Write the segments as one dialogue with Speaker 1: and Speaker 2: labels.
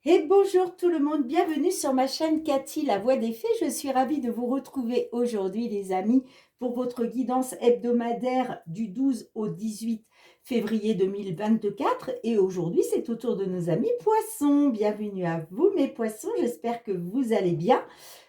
Speaker 1: Et bonjour tout le monde, bienvenue sur ma chaîne Cathy, la voix des fées. Je suis ravie de vous retrouver aujourd'hui les amis pour votre guidance hebdomadaire du 12 au 18 février 2024. Et aujourd'hui c'est au tour de nos amis poissons. Bienvenue à vous mes poissons, j'espère que vous allez bien.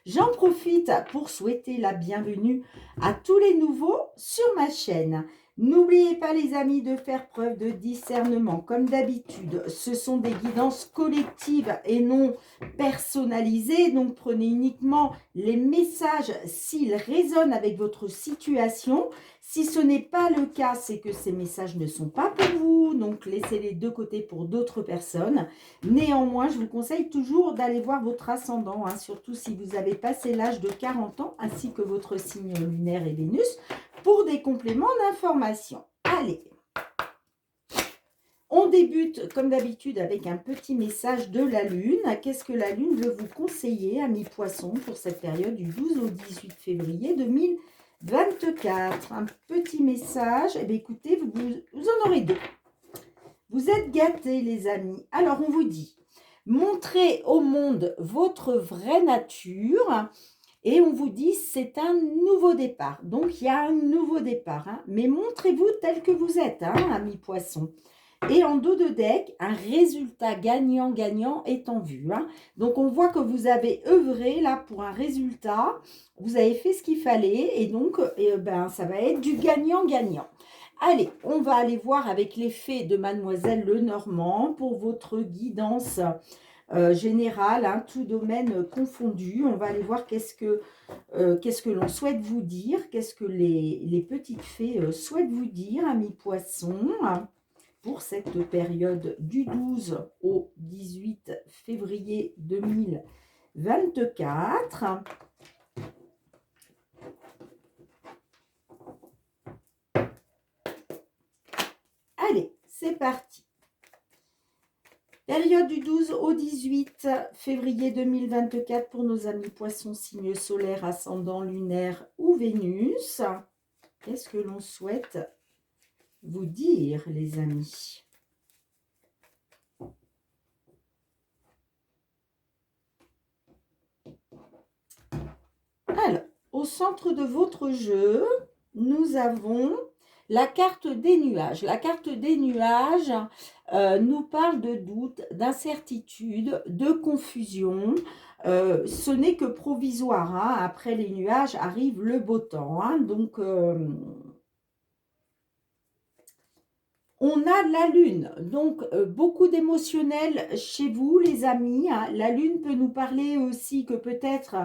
Speaker 1: J'en profite pour souhaiter la bienvenue à tous les nouveaux sur ma chaîne. N'oubliez pas les amis de faire preuve de discernement. Comme d'habitude, ce sont des guidances collectives et non personnalisées. Donc prenez uniquement les messages s'ils résonnent avec votre situation. Si ce n'est pas le cas, c'est que ces messages ne sont pas pour vous. Donc laissez-les de côté pour d'autres personnes. Néanmoins, je vous conseille toujours d'aller voir votre ascendant, hein, surtout si vous avez passé l'âge de 40 ans, ainsi que votre signe lunaire et Vénus, pour des compléments d'information. Allez, on débute comme d'habitude avec un petit message de la Lune. Qu'est-ce que la Lune veut vous conseiller, amis poissons, pour cette période du 12 au 18 février 2024? Un petit message. Eh bien, écoutez, vous en aurez deux. Vous êtes gâtés, les amis. Alors, on vous dit, montrez au monde votre vraie nature. Et on vous dit, c'est un nouveau départ. Donc, il y a un nouveau départ. Hein. Mais montrez-vous tel que vous êtes, hein, amis poissons. Et en dos de deck, un résultat gagnant-gagnant est en vue. Hein. Donc, on voit que vous avez œuvré là pour un résultat. Vous avez fait ce qu'il fallait. Et donc, ça va être du gagnant-gagnant. Allez, on va aller voir avec les fées de Mademoiselle Lenormand pour votre guidance générale, hein, tout domaine confondu. On va aller voir qu'est-ce que l'on souhaite vous dire, qu'est-ce que les petites fées souhaitent vous dire, amis poissons, pour cette période du 12 au 18 février 2024. Allez, c'est parti. Période du 12 au 18 février 2024 pour nos amis poissons, signe solaire, ascendant, lunaire ou Vénus. Qu'est-ce que l'on souhaite vous dire, les amis? Alors, au centre de votre jeu, nous avons la carte des nuages. La carte des nuages nous parle de doute, d'incertitude, de confusion. Ce n'est que provisoire. Hein. Après les nuages arrive le beau temps. Hein. Donc, on a la lune. Donc, beaucoup d'émotionnel chez vous, les amis. Hein. La lune peut nous parler aussi que peut-être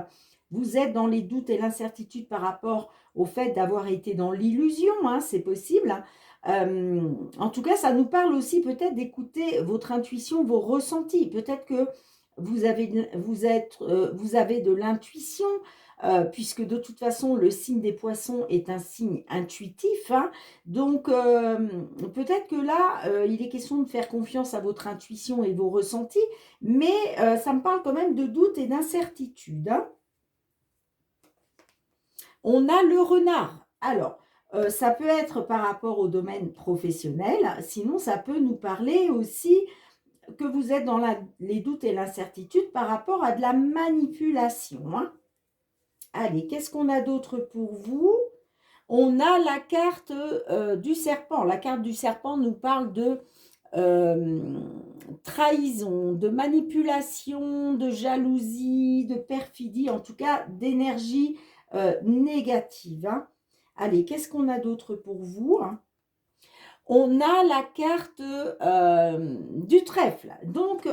Speaker 1: vous êtes dans les doutes et l'incertitude par rapport au fait d'avoir été dans l'illusion, hein, c'est possible. En tout cas, ça nous parle aussi peut-être d'écouter votre intuition, vos ressentis. Peut-être que vous avez de l'intuition, puisque de toute façon, le signe des poissons est un signe intuitif. Hein. Donc, peut-être que là, il est question de faire confiance à votre intuition et vos ressentis, mais ça me parle quand même de doute et d'incertitude. Hein. On a le renard. Alors, ça peut être par rapport au domaine professionnel, sinon ça peut nous parler aussi que vous êtes dans les doutes et l'incertitude par rapport à de la manipulation. Hein. Allez, qu'est-ce qu'on a d'autre pour vous? On a la carte du serpent. La carte du serpent nous parle de trahison, de manipulation, de jalousie, de perfidie, en tout cas d'énergie négative. Hein. Allez, qu'est-ce qu'on a d'autre pour vous? Hein? On a la carte du trèfle. Donc,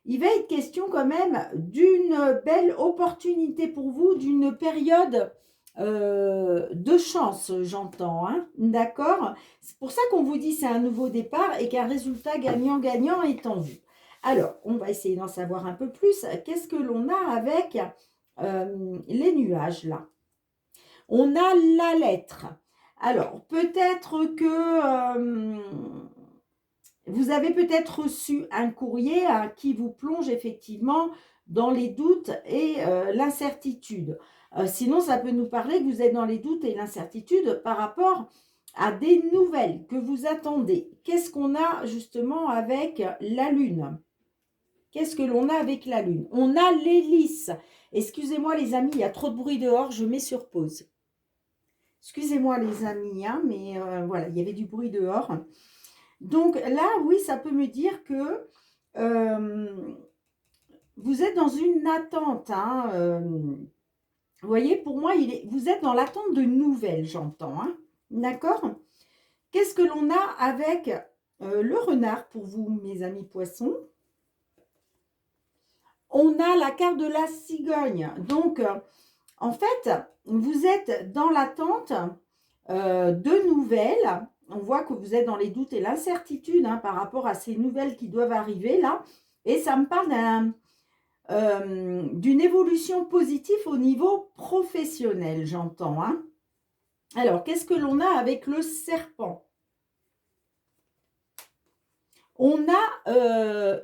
Speaker 1: il va être question quand même d'une belle opportunité pour vous, d'une période de chance, j'entends. Hein, d'accord? C'est pour ça qu'on vous dit c'est un nouveau départ et qu'un résultat gagnant-gagnant est en vue. Alors, on va essayer d'en savoir un peu plus. Qu'est-ce que l'on a avec les nuages là? On a la lettre. Alors, peut-être que vous avez peut-être reçu un courrier qui vous plonge effectivement dans les doutes et l'incertitude. Sinon, ça peut nous parler que vous êtes dans les doutes et l'incertitude par rapport à des nouvelles que vous attendez. Qu'est-ce qu'on a justement avec la Lune? Qu'est-ce que l'on a avec la Lune? On a l'hélice. Excusez-moi les amis, il y a trop de bruit dehors, je mets sur pause. Excusez-moi les amis, hein, mais voilà, il y avait du bruit dehors. Donc là, oui, ça peut me dire que vous êtes dans une attente. Hein, vous voyez, pour moi, vous êtes dans l'attente de nouvelles, j'entends. Hein, d'accord? Qu'est-ce que l'on a avec le renard pour vous, mes amis poissons? On a la carte de la cigogne. Donc, en fait, vous êtes dans l'attente de nouvelles. On voit que vous êtes dans les doutes et l'incertitude hein, par rapport à ces nouvelles qui doivent arriver là. Et ça me parle d'une évolution positive au niveau professionnel, j'entends. Hein. Alors, qu'est-ce que l'on a avec le serpent? On a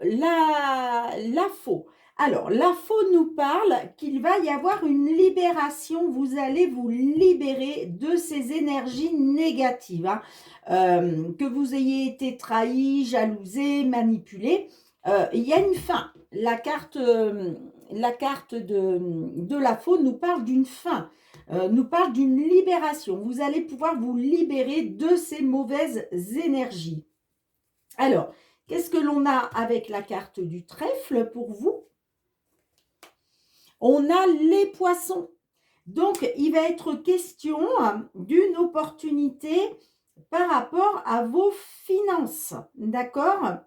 Speaker 1: la faux. Alors, la faux nous parle qu'il va y avoir une libération. Vous allez vous libérer de ces énergies négatives. Hein. Que vous ayez été trahi, jalousé, manipulé. Il y a une fin. La carte de la faux nous parle d'une fin. Nous parle d'une libération. Vous allez pouvoir vous libérer de ces mauvaises énergies. Alors, qu'est-ce que l'on a avec la carte du trèfle pour vous? On a les poissons. Donc, il va être question d'une opportunité par rapport à vos finances. D'accord?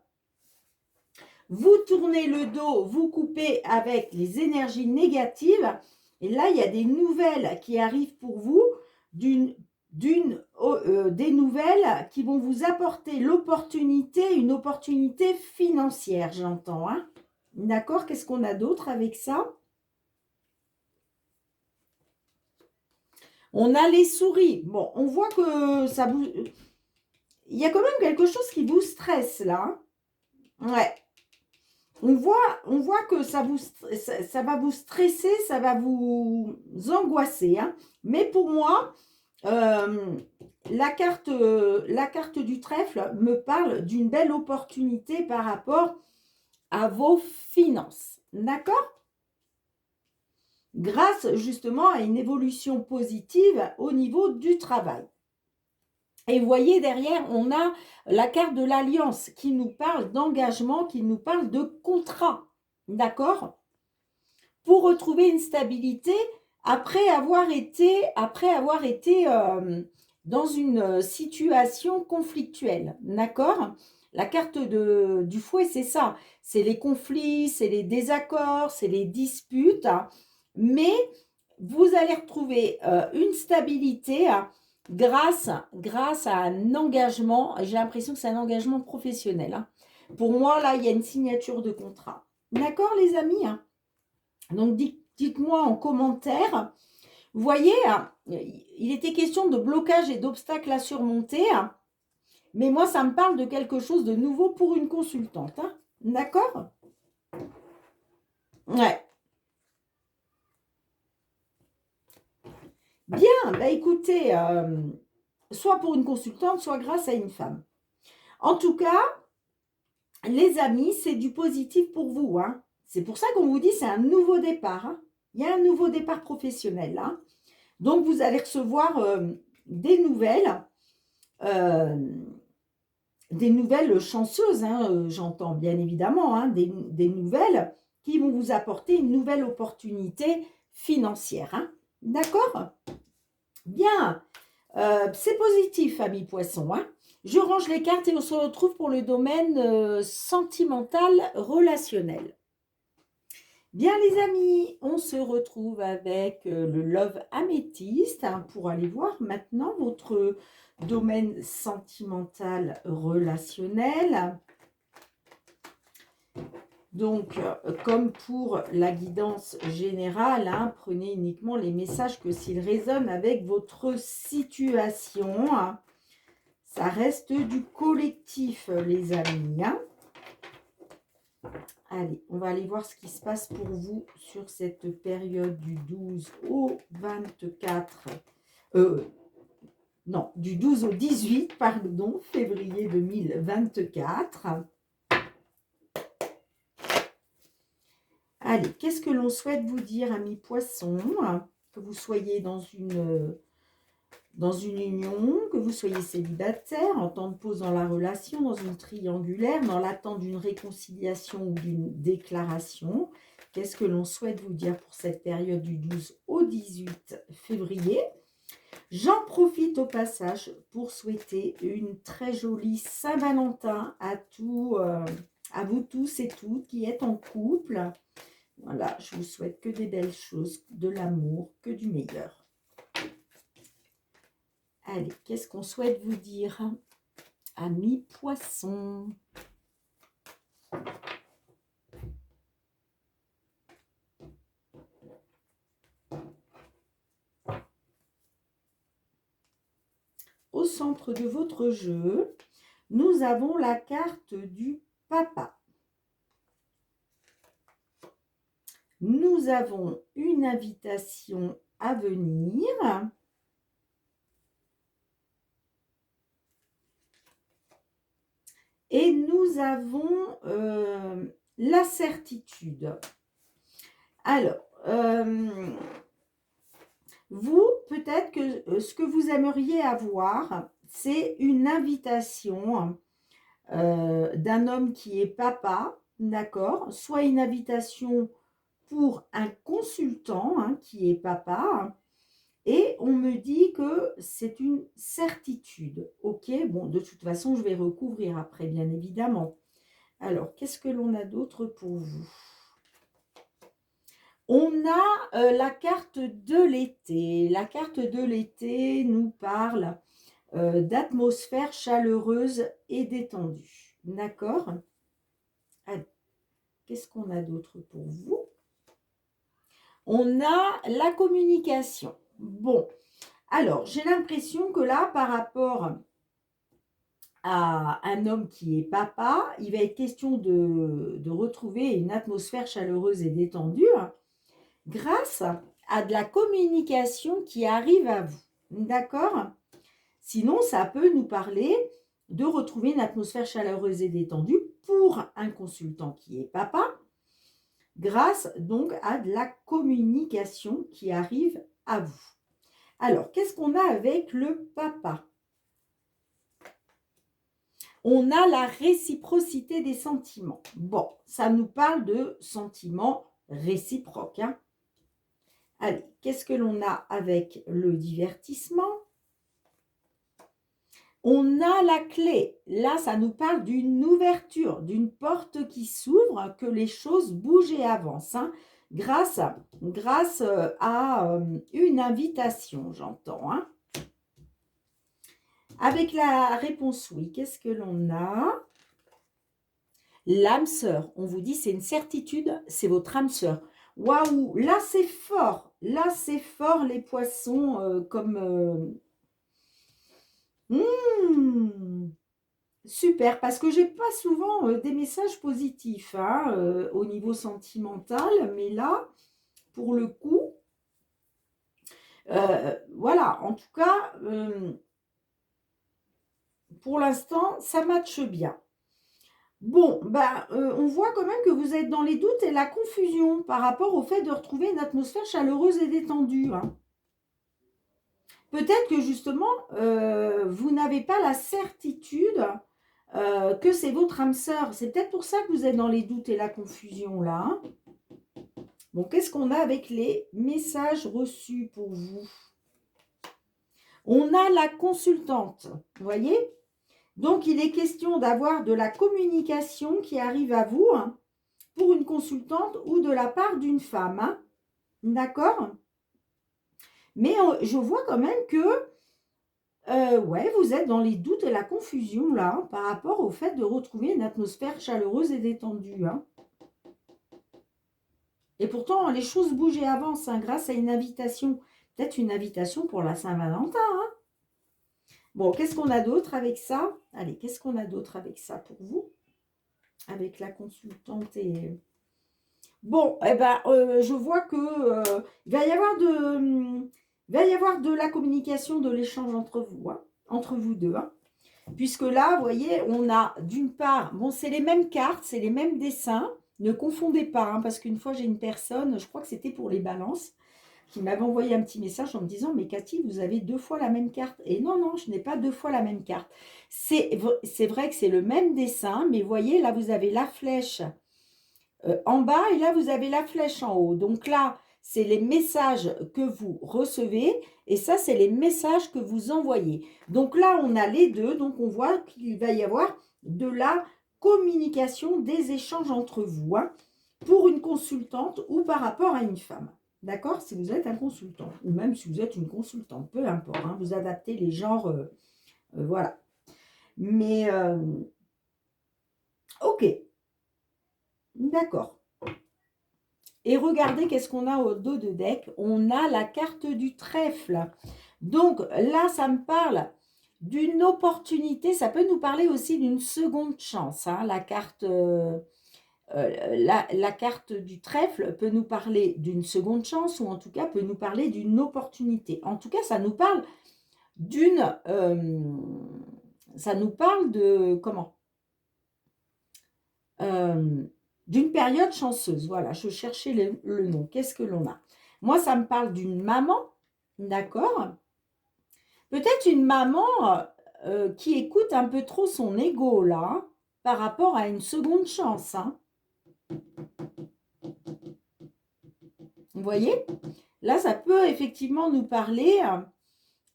Speaker 1: Vous tournez le dos, vous coupez avec les énergies négatives. Et là, il y a des nouvelles qui arrivent pour vous des nouvelles qui vont vous apporter l'opportunité, une opportunité financière, j'entends. Hein. D'accord? Qu'est-ce qu'on a d'autre avec ça? On a les souris. Bon, on voit que ça vous... Il y a quand même quelque chose qui vous stresse là. Ouais. On voit que ça va vous stresser, ça va vous angoisser. Hein. Mais pour moi, la carte du trèfle me parle d'une belle opportunité par rapport à vos finances. D'accord? Grâce justement à une évolution positive au niveau du travail. Et vous voyez derrière, on a la carte de l'alliance qui nous parle d'engagement, qui nous parle de contrat. D'accord? Pour retrouver une stabilité après avoir été dans une situation conflictuelle. D'accord? La carte du fouet, c'est ça. C'est les conflits, c'est les désaccords, c'est les disputes. Mais vous allez retrouver une stabilité grâce à un engagement. J'ai l'impression que c'est un engagement professionnel. Hein. Pour moi, là, il y a une signature de contrat. D'accord, les amis? Donc, dites-moi en commentaire. Vous voyez, il était question de blocage et d'obstacles à surmonter. Mais moi, ça me parle de quelque chose de nouveau pour une consultante. Hein. D'accord? Ouais. Bien, bah écoutez, soit pour une consultante, soit grâce à une femme. En tout cas, les amis, c'est du positif pour vous. Hein. C'est pour ça qu'on vous dit c'est un nouveau départ. Hein. Il y a un nouveau départ professionnel. Hein. Donc, vous allez recevoir des nouvelles chanceuses, hein, j'entends bien évidemment, hein, des nouvelles qui vont vous apporter une nouvelle opportunité financière. Hein. D'accord? Bien, c'est positif, amis poissons. Hein. Je range les cartes et on se retrouve pour le domaine sentimental relationnel. Bien les amis, on se retrouve avec le Love Améthyste hein, pour aller voir maintenant votre domaine sentimental relationnel. Donc, comme pour la guidance générale, hein, prenez uniquement les messages que s'ils résonnent avec votre situation. Hein. Ça reste du collectif, les amis. Hein. Allez, on va aller voir ce qui se passe pour vous sur cette période du 12 au 24. Non, du 12 au 18, pardon, février 2024. Allez, qu'est-ce que l'on souhaite vous dire, amis poissons? Que vous soyez dans une union, que vous soyez célibataire, en temps de pause dans la relation, dans une triangulaire, dans l'attente d'une réconciliation ou d'une déclaration. Qu'est-ce que l'on souhaite vous dire pour cette période du 12 au 18 février? J'en profite au passage pour souhaiter une très jolie Saint-Valentin à vous tous et toutes qui êtes en couple. Voilà, je vous souhaite que des belles choses, de l'amour, que du meilleur. Allez, qu'est-ce qu'on souhaite vous dire, amis poissons? Au centre de votre jeu, nous avons la carte du papa. Nous avons une invitation à venir. Et nous avons la certitude. Alors, vous, peut-être que ce que vous aimeriez avoir, c'est une invitation d'un homme qui est papa, d'accord? Soit une invitation pour un consultant qui est papa, et on me dit que c'est une certitude. Ok, bon, de toute façon, je vais recouvrir après, bien évidemment. Alors, qu'est-ce que l'on a d'autre pour vous? On a la carte de l'été. La carte de l'été nous parle d'atmosphère chaleureuse et détendue. D'accord? Qu'est-ce qu'on a d'autre pour vous? On a la communication. Bon, alors, j'ai l'impression que là, par rapport à un homme qui est papa, il va être question de retrouver une atmosphère chaleureuse et détendue grâce à de la communication qui arrive à vous. D'accord? Sinon, ça peut nous parler de retrouver une atmosphère chaleureuse et détendue pour un consultant qui est papa, grâce donc à de la communication qui arrive à vous. Alors, qu'est-ce qu'on a avec le papa? On a la réciprocité des sentiments. Bon, ça nous parle de sentiments réciproques. Allez, qu'est-ce que l'on a avec le divertissement? On a la clé. Là, ça nous parle d'une ouverture, d'une porte qui s'ouvre, que les choses bougent et avancent, grâce à une invitation, j'entends. Avec la réponse oui, qu'est-ce que l'on a? L'âme sœur, on vous dit c'est une certitude, c'est votre âme sœur. Waouh, là c'est fort les poissons super, parce que j'ai pas souvent des messages positifs au niveau sentimental, mais là, pour le coup, voilà, en tout cas, pour l'instant, ça matche bien. Bon, on voit quand même que vous êtes dans les doutes et la confusion par rapport au fait de retrouver une atmosphère chaleureuse et détendue. Peut-être que justement, vous n'avez pas la certitude que c'est votre âme sœur. C'est peut-être pour ça que vous êtes dans les doutes et la confusion là. Bon, qu'est-ce qu'on a avec les messages reçus pour vous? On a la consultante, vous voyez? Donc, il est question d'avoir de la communication qui arrive à vous pour une consultante ou de la part d'une femme. D'accord? Mais je vois quand même que ouais, vous êtes dans les doutes et la confusion là par rapport au fait de retrouver une atmosphère chaleureuse et détendue. Et pourtant, les choses bougent et avancent grâce à une invitation. Peut-être une invitation pour la Saint-Valentin. Bon, qu'est-ce qu'on a d'autre avec ça? Allez, qu'est-ce qu'on a d'autre avec ça pour vous? Avec la consultante et... Bon, eh ben, je vois que il va y avoir de la communication, de l'échange entre vous, entre vous deux. Puisque là, vous voyez, on a d'une part, bon, c'est les mêmes cartes, c'est les mêmes dessins, Ne confondez pas, hein, parce qu'une fois, j'ai une personne, je crois que c'était pour les balances, qui m'avait envoyé un petit message en me disant « Mais Cathy, vous avez 2 fois la même carte. » Et non, non, je n'ai pas 2 fois la même carte. C'est vrai que c'est le même dessin, mais vous voyez, là, vous avez la flèche en bas et là, vous avez la flèche en haut. Donc là, c'est les messages que vous recevez et ça, c'est les messages que vous envoyez. Donc là, on a les deux. Donc, on voit qu'il va y avoir de la communication, des échanges entre vous, hein, pour une consultante ou par rapport à une femme. D'accord? Si vous êtes un consultant ou même si vous êtes une consultante, peu importe, hein, vous adaptez les genres, voilà. Mais, ok, d'accord. Et regardez qu'est-ce qu'on a au dos de deck. On a la carte du trèfle. Donc là, ça me parle d'une opportunité. Ça peut nous parler aussi d'une seconde chance, hein. La carte du trèfle peut nous parler d'une seconde chance ou en tout cas peut nous parler d'une opportunité. En tout cas, ça nous parle ça nous parle de comment d'une période chanceuse. Voilà, je cherchais le nom. Qu'est-ce que l'on a? Moi, ça me parle d'une maman, d'accord? Peut-être une maman qui écoute un peu trop son ego, là, par rapport à une seconde chance, hein. Vous voyez? Là, ça peut effectivement nous parler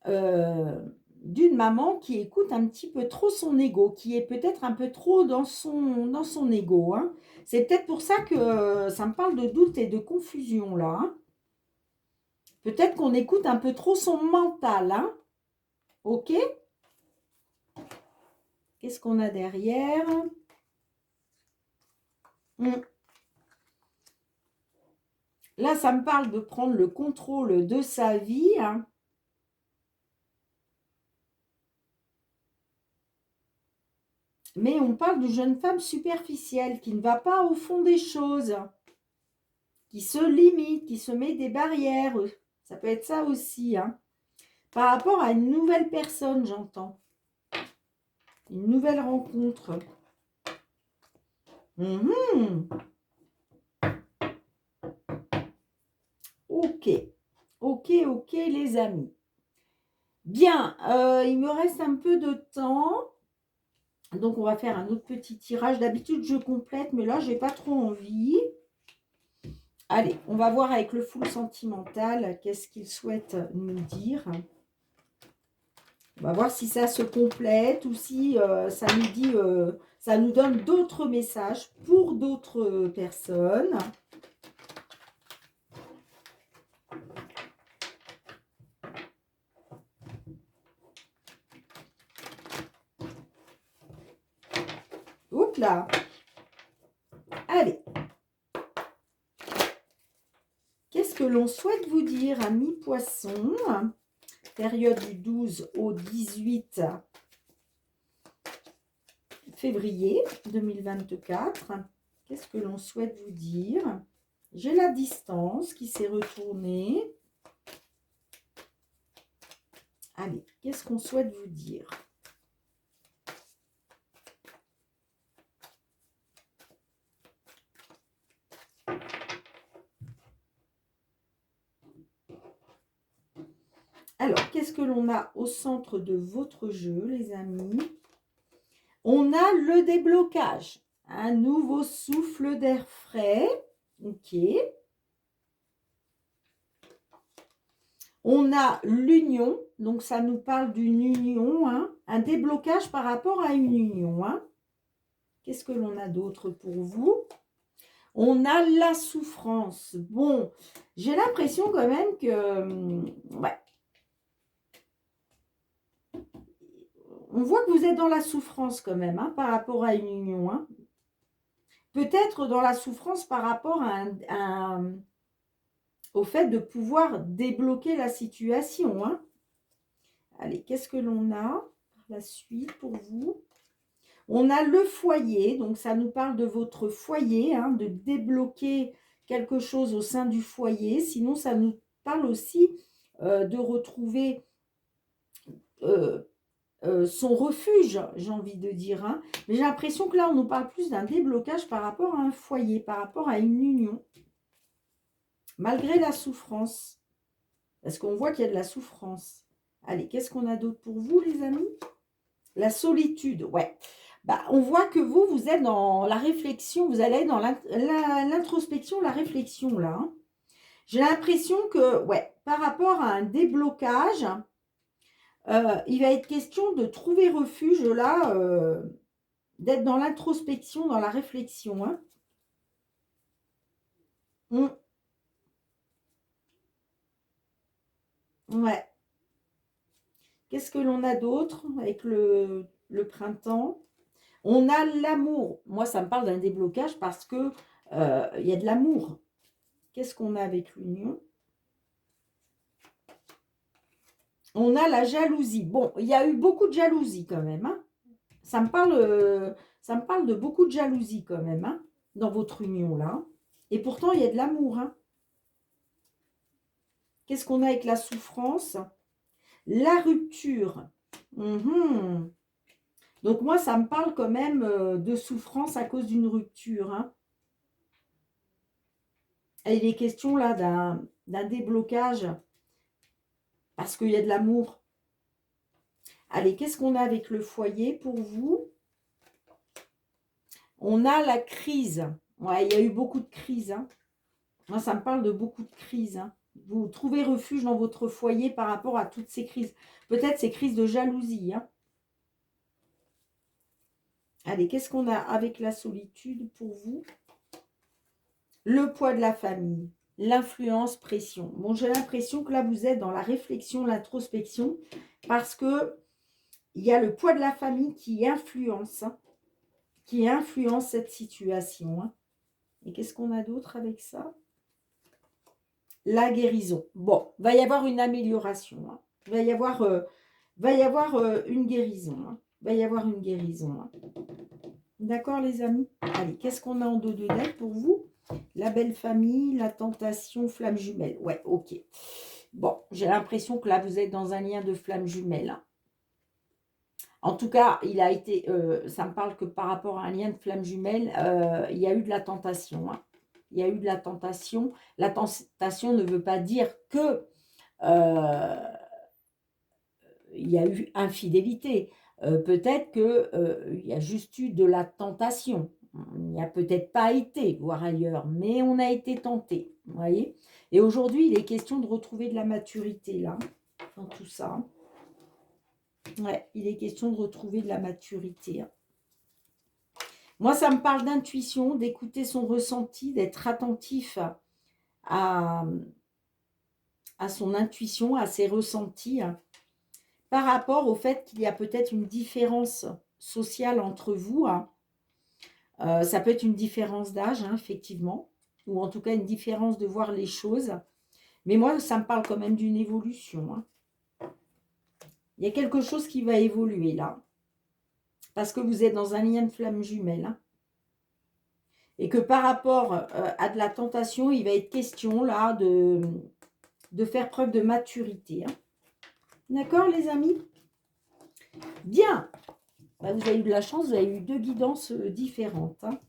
Speaker 1: d'une maman qui écoute un petit peu trop son ego, qui est peut-être un peu trop dans son ego, hein. C'est peut-être pour ça que ça me parle de doute et de confusion, là, hein. Peut-être qu'on écoute un peu trop son mental, hein. Ok? Qu'est-ce qu'on a derrière? Là, ça me parle de prendre le contrôle de sa vie, hein. Mais on parle d'une jeune femme superficielle qui ne va pas au fond des choses, qui se limite, qui se met des barrières. Ça peut être ça aussi, hein. Par rapport à une nouvelle personne, j'entends. Une nouvelle rencontre. Ok. Ok, ok, les amis. Bien, il me reste un peu de temps. Donc, on va faire un autre petit tirage. D'habitude, je complète, mais là, j'ai pas trop envie. Allez, on va voir avec le full sentimental qu'est-ce qu'il souhaite nous dire. On va voir si ça se complète ou si ça nous dit, ça nous donne d'autres messages pour d'autres personnes. Oups là. Allez. Qu'est-ce que l'on souhaite vous dire, amis poissons? Période du 12 au 18 février 2024. Qu'est-ce que l'on souhaite vous dire? J'ai la distance qui s'est retournée. Allez, qu'est-ce qu'on souhaite vous dire? Alors, qu'est-ce que l'on a au centre de votre jeu, les amis? On a le déblocage. Un nouveau souffle d'air frais. Ok. On a l'union. Donc, ça nous parle d'une union. Hein, un déblocage par rapport à une union. Hein. Qu'est-ce que l'on a d'autre pour vous? On a la souffrance. Bon, j'ai l'impression quand même que... ouais. On voit que vous êtes dans la souffrance quand même, hein, par rapport à une union. Hein. Peut-être dans la souffrance par rapport au fait de pouvoir débloquer la situation. Hein. Allez, qu'est-ce que l'on a par la suite pour vous? On a le foyer, donc ça nous parle de votre foyer, hein, de débloquer quelque chose au sein du foyer. Sinon, ça nous parle aussi de retrouver son refuge, j'ai envie de dire. Hein. Mais j'ai l'impression que là, on nous parle plus d'un déblocage par rapport à un foyer, par rapport à une union. Malgré la souffrance. Parce qu'on voit qu'il y a de la souffrance. Allez, qu'est-ce qu'on a d'autre pour vous, les amis? La solitude, ouais. Bah, on voit que vous, vous êtes dans la réflexion, vous allez dans l'introspection, la réflexion, là. Hein. J'ai l'impression que, ouais, par rapport à un déblocage, il va être question de trouver refuge, là, d'être dans l'introspection, dans la réflexion. Hein. Ouais. Qu'est-ce que l'on a d'autre avec le printemps? On a l'amour. Moi, ça me parle d'un déblocage parce que il y a de l'amour. Qu'est-ce qu'on a avec l'union? On a la jalousie. Bon, il y a eu beaucoup de jalousie quand même. Hein. Ça me parle de beaucoup de jalousie quand même, hein, dans votre union là. Et pourtant, il y a de l'amour. Hein. Qu'est-ce qu'on a avec la souffrance? La rupture. Mhm. Donc moi, ça me parle quand même de souffrance à cause d'une rupture. Hein. Et il est question là d'un déblocage parce qu'il y a de l'amour. Allez, qu'est-ce qu'on a avec le foyer pour vous? On a la crise. Ouais, il y a eu beaucoup de crises. Hein. Moi, ça me parle de beaucoup de crises. Hein. Vous trouvez refuge dans votre foyer par rapport à toutes ces crises. Peut-être ces crises de jalousie. Hein. Allez, qu'est-ce qu'on a avec la solitude pour vous? Le poids de la famille. L'influence, pression. Bon, j'ai l'impression que là, vous êtes dans la réflexion, l'introspection. Parce que il y a le poids de la famille qui influence. Hein, qui influence cette situation. Hein. Et qu'est-ce qu'on a d'autre avec ça? La guérison. Bon, va y avoir une amélioration. Hein. Va y avoir une guérison. Hein. Va y avoir une guérison. Hein. D'accord, les amis? Allez, qu'est-ce qu'on a en dos de deck pour vous? La belle famille, la tentation, flamme jumelle. Ouais, ok. Bon, j'ai l'impression que là, vous êtes dans un lien de flamme jumelle. Hein. En tout cas, il a été, ça me parle que par rapport à un lien de flamme jumelle, il y a eu de la tentation. Hein. Il y a eu de la tentation. La tentation ne veut pas dire que il y a eu infidélité. Peut-être qu'il y a juste eu de la tentation. Il n'y a peut-être pas été, voir ailleurs, mais on a été tenté. Vous voyez? Et aujourd'hui, il est question de retrouver de la maturité, là, dans tout ça. Ouais, il est question de retrouver de la maturité. Hein. Moi, ça me parle d'intuition, d'écouter son ressenti, d'être attentif à son intuition, à ses ressentis, hein, par rapport au fait qu'il y a peut-être une différence sociale entre vous. Hein. Ça peut être une différence d'âge, hein, effectivement, ou en tout cas une différence de voir les choses. Mais moi, ça me parle quand même d'une évolution. Hein. Il y a quelque chose qui va évoluer là. Parce que vous êtes dans un lien de flamme jumelle. Hein. Et que par rapport à de la tentation, il va être question là de faire preuve de maturité. Hein. D'accord, les amis? Bien. Bah, vous avez eu de la chance, vous avez eu 2 guidances différentes. Hein.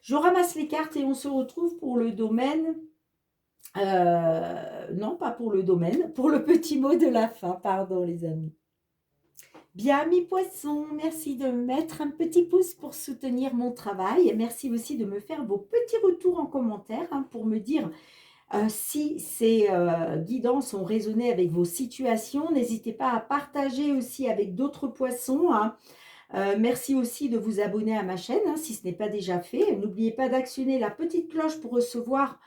Speaker 1: Je ramasse les cartes et on se retrouve pour le domaine. Non, pas pour le domaine, pour le petit mot de la fin. Pardon, les amis. Bien, mes poissons, merci de mettre un petit pouce pour soutenir mon travail. Et merci aussi de me faire vos petits retours en commentaire hein, pour me dire si ces guidances ont résonné avec vos situations. N'hésitez pas à partager aussi avec d'autres poissons. Hein. Merci aussi de vous abonner à ma chaîne hein, si ce n'est pas déjà fait. N'oubliez pas d'actionner la petite cloche pour recevoir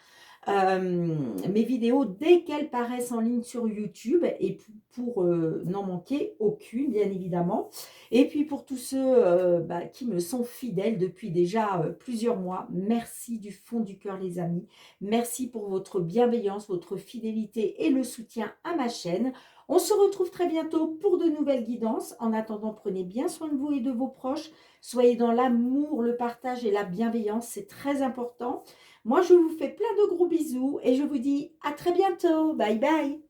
Speaker 1: mes vidéos dès qu'elles paraissent en ligne sur YouTube et pour n'en manquer aucune bien évidemment. Et puis pour tous ceux qui me sont fidèles depuis déjà plusieurs mois, merci du fond du cœur les amis. Merci pour votre bienveillance, votre fidélité et le soutien à ma chaîne. On se retrouve très bientôt pour de nouvelles guidances. En attendant, prenez bien soin de vous et de vos proches. Soyez dans l'amour, le partage et la bienveillance, c'est très important. Moi, je vous fais plein de gros bisous et je vous dis à très bientôt. Bye bye.